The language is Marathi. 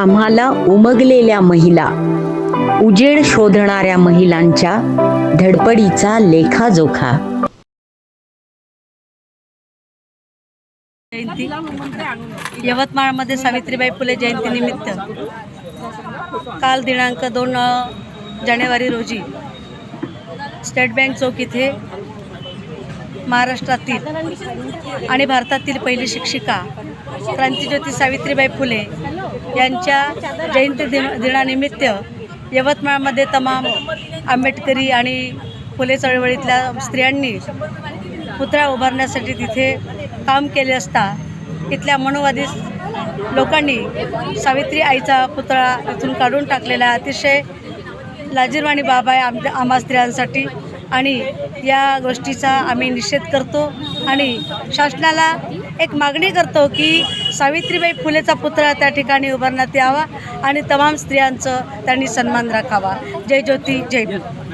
आम्हाला उमगलेल्या महिला, उजेड शोधणाऱ्या महिलांच्या धडपडीचा लेखाजोखा. जयंती यवतमाळमध्ये सावित्रीबाई फुले जयंतीनिमित्त काल दिनांक 2 जानेवारी रोजी स्टेट बँक चौक इथे महाराष्ट्रातील आणि भारतातील पहिली शिक्षिका क्रांतिज्योती सावित्रीबाई फुले यांच्या जयंती दिनानिमित्त यवतमाळमध्ये तमाम आंबेडकरी आणि फुले चळवळीतल्या स्त्रियांनी पुतळा उभारण्यासाठी तिथे काम केले असता इथल्या मनोवादी लोकांनी सावित्री आईचा पुतळा इथून काढून टाकलेला अतिशय लाजिरवाणी बाब आहे आम्हा स्त्रियांसाठी. आणि या गोष्टीचा आम्ही निषेध करतो आणि शासनाला एक मागणी करतो की सावित्रीबाई फुलेचा पुतळा त्या ठिकाणी उभारण्यात यावा आणि तमाम स्त्रियांचं त्यांनी सन्मान राखावा. जय ज्योती जय भीम.